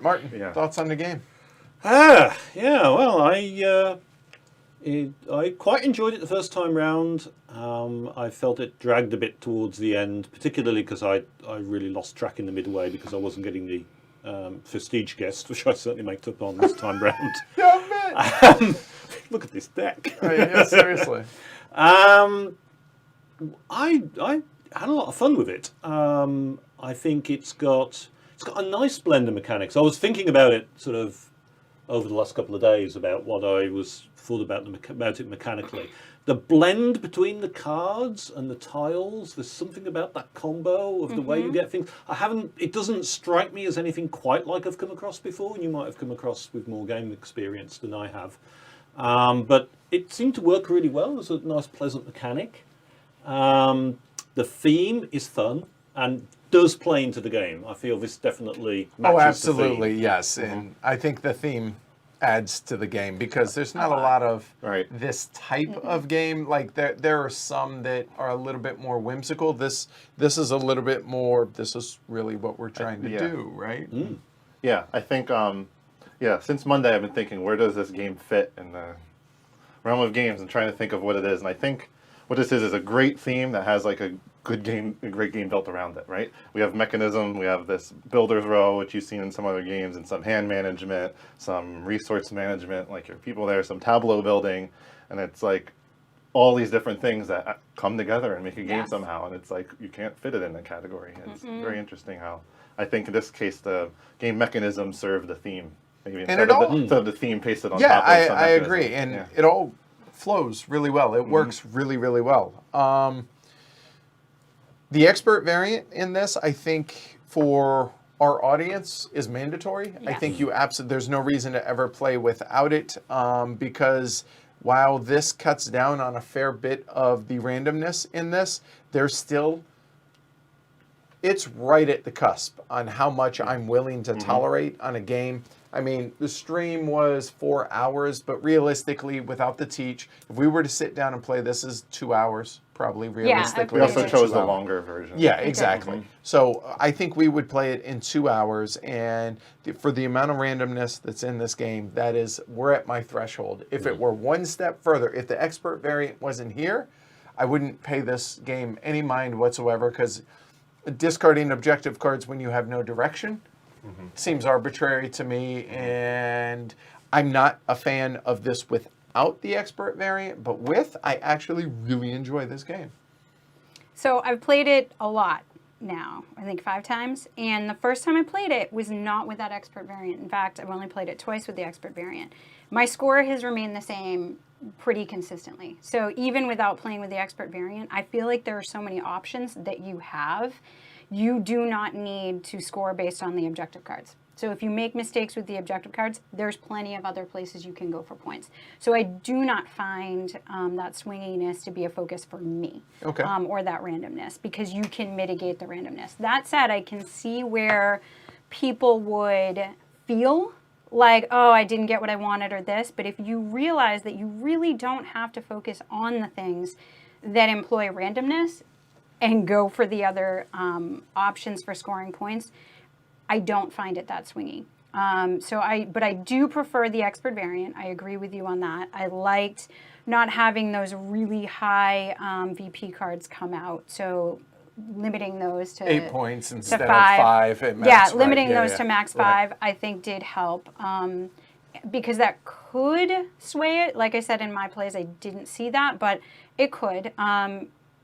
Martin, thoughts on the game? Well, I quite enjoyed it the first time round. I felt it dragged a bit towards the end, particularly because I really lost track in the midway because I wasn't getting the prestige guest, which I certainly made up on this time round. Look at this deck. Yeah, seriously. I had a lot of fun with it. I think it's got a nice blend of mechanics. I was thinking about it sort of over the last couple of days about what I thought about it mechanically. The blend between the cards and the tiles, there's something about that combo of the way you get things. It doesn't strike me as anything quite like I've come across before, and you might have come across with more game experience than I have. But it seemed to work really well. It's a nice, pleasant mechanic. The theme is fun and does play into the game. I feel this definitely matches absolutely, the theme. yes. And I think the theme adds to the game because there's not a lot of this type of game. Like there are some that are a little bit more whimsical. This is a little bit more, this is really what we're trying to do, right? Yeah, I think, since Monday I've been thinking, where does this game fit in the realm of games and trying to think of what it is. And I think what this is a great theme that has like a great game built around it, right? We have mechanism, we have this builder's row, which you've seen in some other games, and some hand management, some resource management, like your people there, some tableau building, and it's like all these different things that come together and make a game somehow, and it's like you can't fit it in a category. It's very interesting how, I think in this case, the game mechanism served the theme. Maybe instead of the theme pasted on top of some I agree, and it all flows really well. It works really, really well. The expert variant in this, I think, for our audience is mandatory. I think there's no reason to ever play without it because while this cuts down on a fair bit of the randomness in this, it's right at the cusp on how much I'm willing to tolerate on a game. I mean, the stream was 4 hours, but realistically, without the teach, if we were to sit down and play, this is 2 hours, probably, realistically. We also chose the longer version. Yeah, exactly. So I think we would play it in 2 hours, and for the amount of randomness that's in this game, we're at my threshold. If it were one step further, if the expert variant wasn't here, I wouldn't pay this game any mind whatsoever, because discarding objective cards when you have no direction seems arbitrary to me, and I'm not a fan of this without the expert variant, but I actually really enjoy this game. So I've played it a lot now, I think 5 times, and the first time I played it was not with that expert variant. In fact, I've only played it twice with the expert variant. My score has remained the same pretty consistently. So even without playing with the expert variant, I feel like there are so many options that you have. You do not need to score based on the objective cards. So if you make mistakes with the objective cards, there's plenty of other places you can go for points. So I do not find that swinginess to be a focus for me, or that randomness, because you can mitigate the randomness. That said, I can see where people would feel like, oh, I didn't get what I wanted or this, but if you realize that you really don't have to focus on the things that employ randomness and go for the other options for scoring points, I don't find it that swingy. But I do prefer the expert variant. I agree with you on that. I liked not having those really high VP cards come out. So limiting those to 8 points instead of 5 at max. Yeah, limiting those to max 5, I think did help. Because that could sway it. Like I said, in my plays, I didn't see that, but it could.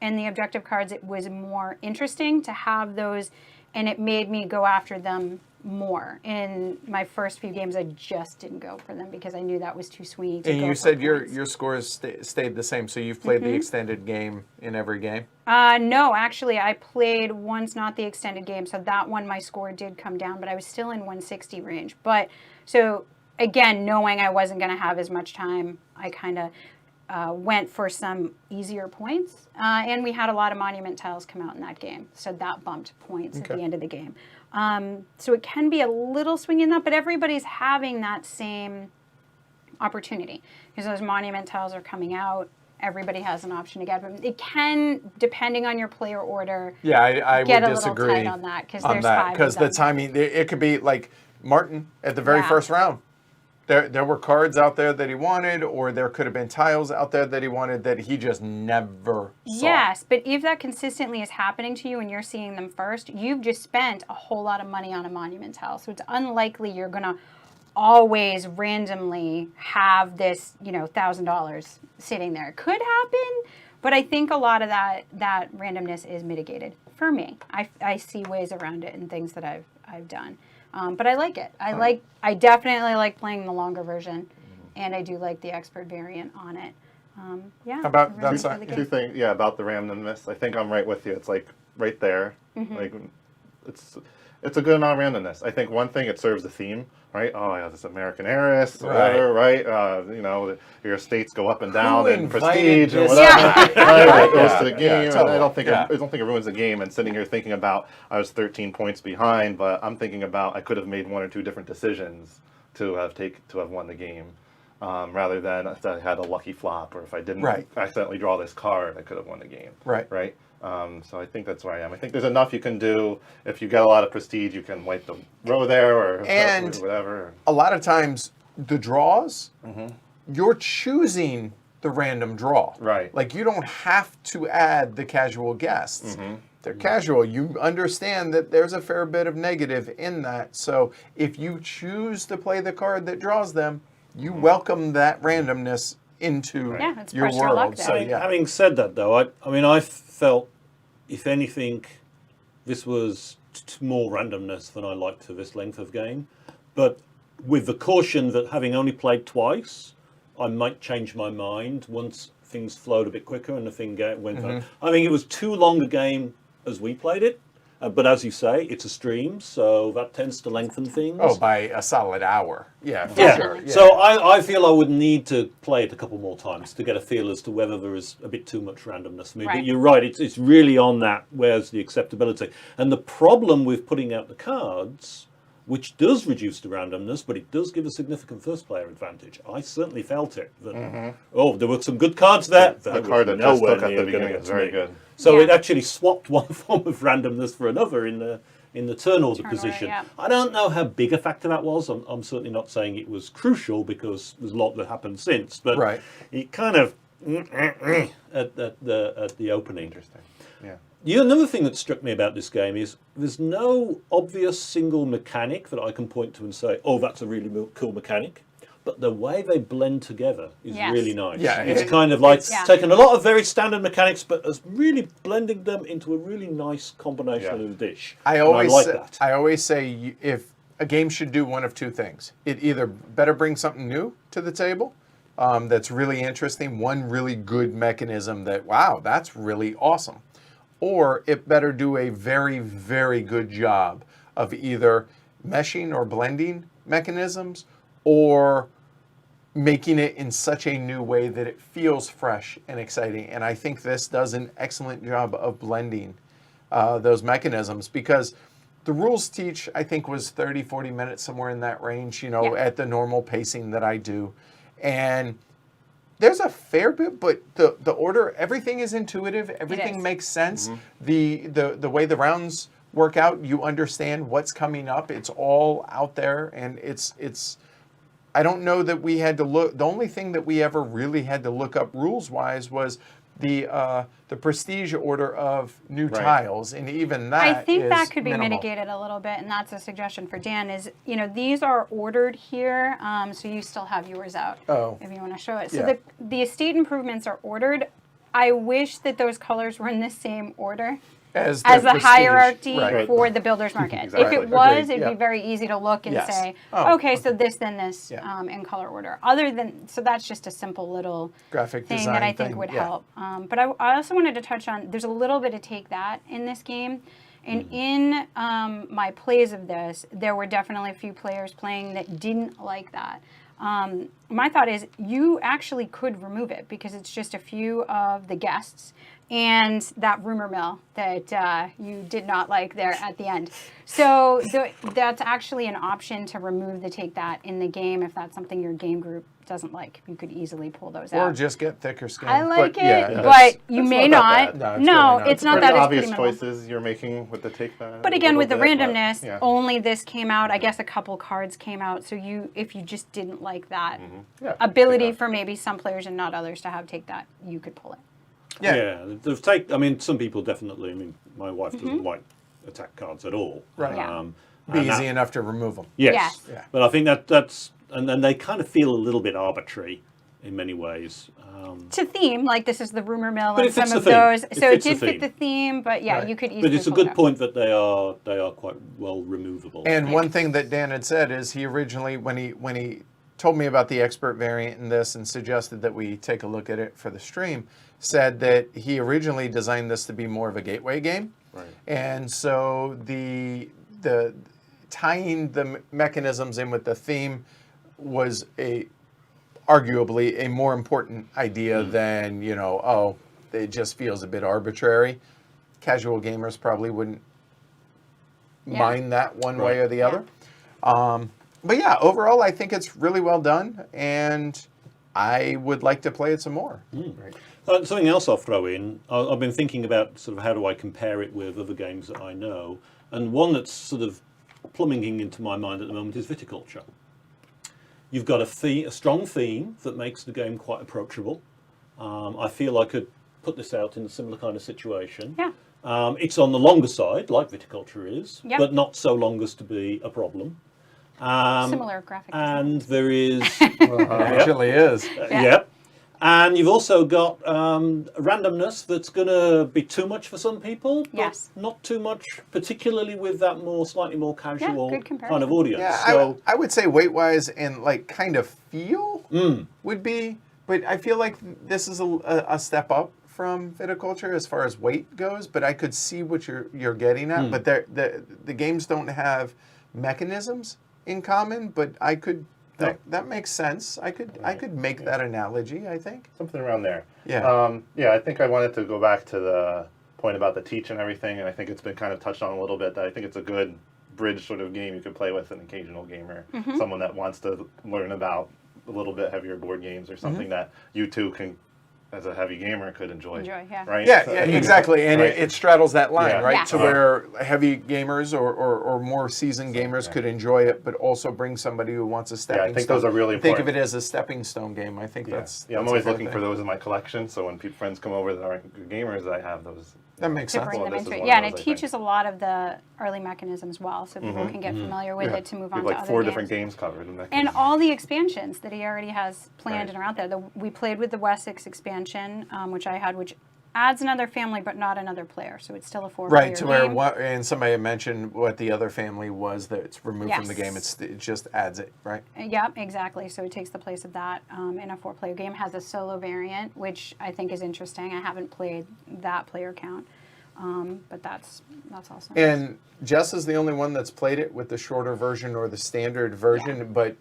And the objective cards, it was more interesting to have those, and it made me go after them more. In my first few games, I just didn't go for them because I knew that was too swingy to And go you for said points. your scores stayed the same, so you've played the extended game in every game? No, actually, I played once, not the extended game, so that one my score did come down, but I was still in 160 range. But, so, again, knowing I wasn't going to have as much time, I kind of went for some easier points, and we had a lot of monument tiles come out in that game, so that bumped points at the end of the game. So it can be a little swingy in that, but everybody's having that same opportunity because those monument tiles are coming out. Everybody has an option to get them. It can, depending on your player order, I get would a disagree little tight on that because there's 5 of them. Because the timing, it could be like Martin at the very Yeah. first round. There were cards out there that he wanted, or there could have been tiles out there that he wanted that he just never saw. Yes, but if that consistently is happening to you and you're seeing them first, you've just spent a whole lot of money on a monument tile. So it's unlikely you're going to always randomly have this, $1,000 sitting there. It could happen, but I think a lot of that randomness is mitigated for me. I see ways around it and things that I've done. But I like it. I definitely like playing the longer version, and I do like the expert variant on it. Yeah. How about really that side? enjoy the Two game. things, yeah, about the randomness. I think I'm right with you. It's like right there. Like it's a good amount of randomness. I think one thing, it serves the theme, right? Oh yeah, this American heiress, whatever, right? Your estates go up and down in invited prestige and this whatever. guy? Right? It goes Yeah, to the yeah, game. And totally. I don't think Yeah. I don't think it ruins the game. And sitting here thinking about I was 13 points behind, but I'm thinking about I could have made one or two different decisions to have won the game. Rather than if I had a lucky flop, or if I didn't Right. accidentally draw this card, I could have won the game. Right. Right. So I think that's where I am. I think there's enough you can do. If you get a lot of prestige, you can wipe the row there or And- whatever. A lot of times, the draws, you're choosing the random draw. Right. Like, you don't have to add the casual guests. They're casual. You understand that there's a fair bit of negative in that. So if you choose to play the card that draws them, you welcome that randomness into Yeah, it's your press your luck world. there. So Having, having said that, though, I felt, if anything, this was more randomness than I liked for this length of game. But with the caution that having only played twice, I might change my mind once things flowed a bit quicker and the thing went on. I think it was too long a game as we played it. But as you say, it's a stream, so that tends to lengthen things. Oh, by a solid hour. Yeah, for Yeah. sure. Yeah. So I feel I would need to play it a couple more times to get a feel as to whether there is a bit too much randomness for me. Right. But you're right, it's really on that, where's the acceptability. And the problem with putting out the cards, which does reduce the randomness, but it does give a significant first player advantage. I certainly felt it. That, oh, there were some good cards there. The card that just took at the beginning is very good. So Yeah. it actually swapped one form of randomness for another in the turn order Turn order, position. yeah. I don't know how big a factor that was. I'm certainly not saying it was crucial because there's a lot that happened since. But Right. it kind of at the opening. Interesting. Yeah. Another thing that struck me about this game is there's no obvious single mechanic that I can point to and say, oh, that's a really cool mechanic. But the way they blend together is Yes. really nice. Yeah, It's it- kind of like Yeah. taking a lot of very standard mechanics, but as really blending them into a really nice combination Yeah. of a dish. I And always like say, that. I always say if a game should do one of two things, it either better bring something new to the table that's really interesting, one really good mechanism that, wow, that's really awesome, or it better do a very, very good job of either meshing or blending mechanisms or making it in such a new way that it feels fresh and exciting. And I think this does an excellent job of blending those mechanisms, because the rules teach, I think, was 30, 40 minutes, somewhere in that range, Yeah. at the normal pacing that I do. And there's a fair bit, but the order, everything is intuitive. Everything is. makes sense. The way the rounds work out, you understand what's coming up. It's all out there, and it's I don't know that we had to look. The only thing that we ever really had to look up rules-wise was the prestige order of new Right. tiles, and even that I think is that could be minimal. mitigated a little bit, and that's a suggestion for Dan. Is these are ordered here, so you still have yours out. Oh. If you want to show it. So Yeah. the estate improvements are ordered. I wish that those colors were in the same order as as the prestige. hierarchy Right. for the builder's market. Exactly. If it was, Agreed. it'd Yeah. be very easy to look and Yes. say, Oh, okay, so this, then this, Yeah. in color order. Other than, so that's just a simple little Graphic thing design that I think thing, would yeah. help. But I also wanted to touch on, there's a little bit of take that in this game. And in my plays of this, there were definitely a few players playing that didn't like that. My thought is you actually could remove it because it's just a few of the guests and that rumor mill that you did not like there at the end. So that's actually an option to remove the take that in the game if that's something your game group doesn't like. You could easily pull those out. Or just get thicker skin. I like but, it, yeah, but you that's may not that not. bad. No, it's No, really not. it's not Pretty that. It's obvious pretty minimal. choices you're making with the take that. But a again, with the little bit, but, randomness, yeah. only this came out. I guess a couple cards came out. So if you just didn't like that Yeah, ability yeah. for maybe some players and not others to have take that, you could pull it. Yeah. I mean, some people definitely. I mean, my wife doesn't like attack cards at all. Right. Yeah. Be and easy that- enough to remove them. Yes. Yes. Yeah. But I think that's and then they kind of feel a little bit arbitrary in many ways. To theme, like this is the rumor mill But and it fits some of the theme. those. It So it fits the did fit theme. the theme, but yeah, Right. you could easily But it's a pull it good out. point that they are quite well removable. And one thing that Dan had said is he originally, when he told me about the expert variant in this and suggested that we take a look at it for the stream, said that he originally designed this to be more of a gateway game. Right. And so the tying the mechanisms in with the theme was arguably a more important idea than, it just feels a bit arbitrary. Casual gamers probably wouldn't mind that one way Right. or the other. But yeah, overall, I think it's really well done, and I would like to play it some more. Right. Something else I'll throw in. I've been thinking about sort of how do I compare it with other games that I know, and one that's sort of plumbing into my mind at the moment is viticulture. You've got a strong theme that makes the game quite approachable. I feel I could put this out in a similar kind of situation. Yeah. It's on the longer side, like viticulture is, Yep. but not so long as to be a problem. Similar graphic design. And there is, It actually is. yeah. And you've also got randomness that's going to be too much for some people, but Yes. not too much, particularly with that slightly more casual good kind comparison. of audience. Yeah, So I would say weight-wise and like kind of feel would be, but I feel like this is a step up from viticulture as far as weight goes. But I could see what you're getting at. But the games don't have mechanisms in common. But I could that makes sense. I could make that analogy. I think. Something around there. Yeah. Yeah, I think I wanted to go back to the point about the teach and everything, and I think it's been kind of touched on a little bit, that I think it's a good bridge sort of game you could play with an occasional gamer, someone that wants to learn about a little bit heavier board games or something that you two can, as a heavy gamer, could enjoy. Yeah. Right? Yeah, So- yeah, exactly, and Right. it straddles that line, Yeah. right? Yeah. To where heavy gamers or more seasoned gamers could enjoy it, but also bring somebody who wants a stepping I think stone. those are really Think of important. it as a stepping stone game. I think that's Yeah, I'm that's a always fair looking for thing. those in my collection, so when friends come over that aren't good gamers, I have those. That makes To sense. bring Well, them this into is it. one Yeah, of and it those, I think. teaches a lot of the early mechanisms well, so people can get familiar with it to move We on have to like other 4 games. different games covered. In that And game. all the expansions that he already has planned Right. and are out there. We played with the Wessex expansion, which I had, which adds another family but not another player. So it's still a 4-player Right, to where game. and somebody had mentioned what the other family was that's removed from the game. Yes. It just adds it, right? Yep, exactly. So it takes the place of that in a 4-player game. Has a solo variant, which I think is interesting. I haven't played that player count, but that's awesome. And Jess is the only one that's played it with the shorter version or the standard version. Yeah. But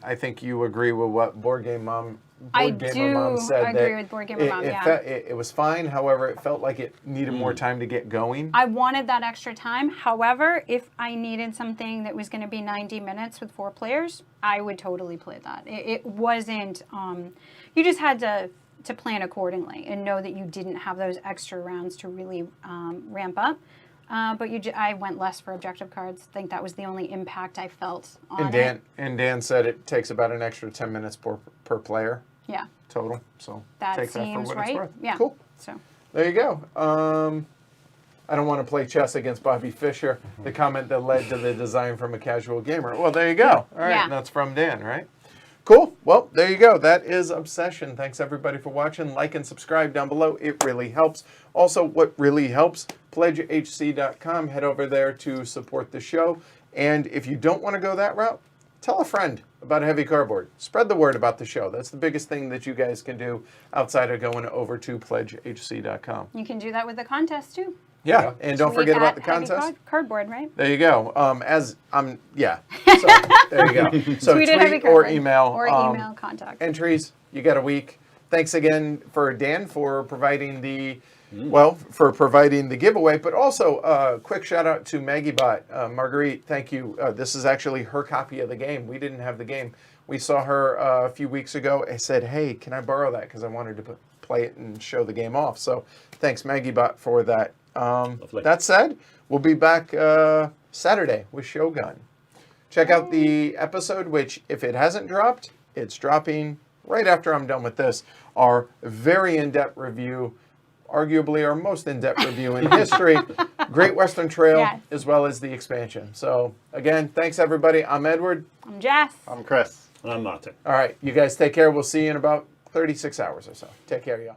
I think you agree with what Board Gamer Mom I said. agree that with Board Gamer Mom, yeah. It was fine. However, it felt like it needed more time to get going. I wanted that extra time. However, if I needed something that was going to be 90 minutes with 4 players, I would totally play that. It wasn't, you just had to plan accordingly and know that you didn't have those extra rounds to really ramp up. But I went less for objective cards. I think that was the only impact I felt on it. And Dan said it takes about an extra 10 minutes per player Yeah, total. So that take that for seems what right. it's worth. Yeah. Cool. So There you go. I don't want to play chess against Bobby Fischer, the comment that led to the design from a casual gamer. Well, there you go. All right, Yeah. and that's from Dan, right? Cool. Well, there you go. That is Obsession. Thanks, everybody, for watching. Like and subscribe down below. It really helps. Also, what really helps, pledgehc.com. Head over there to support the show. And if you don't want to go that route, tell a friend about a heavy cardboard. Spread the word about the show. That's the biggest thing that you guys can do outside of going over to pledgehc.com. you can do that with the contest too. Yeah, and don't Tweet forget about at the Heavy contest. Cardboard, right? There you go. Yeah. So there you go. So Tweet at Heavy tweet or Cardboard. email. Or email contact. Entries. You got a week. Thanks again for Dan for providing the well, for providing the giveaway, but also a quick shout out to Maggie Bot. Marguerite, thank you. This is actually her copy of the game. We didn't have the game. We saw her a few weeks ago. I said, hey, can I borrow that? Because I wanted to play it and show the game off. So thanks, Maggie Bot, for that. That said, we'll be back Saturday with Shogun. Check out the episode, which, if it hasn't dropped, it's dropping right after I'm done with this. Our very in-depth review, arguably our most in-depth review in history, Great Western Trail, Yes. as well as the expansion. So, again, thanks, everybody. I'm Edward. I'm Jess. I'm Chris. And I'm Martin. All right, you guys take care. We'll see you in about 36 hours or so. Take care, y'all.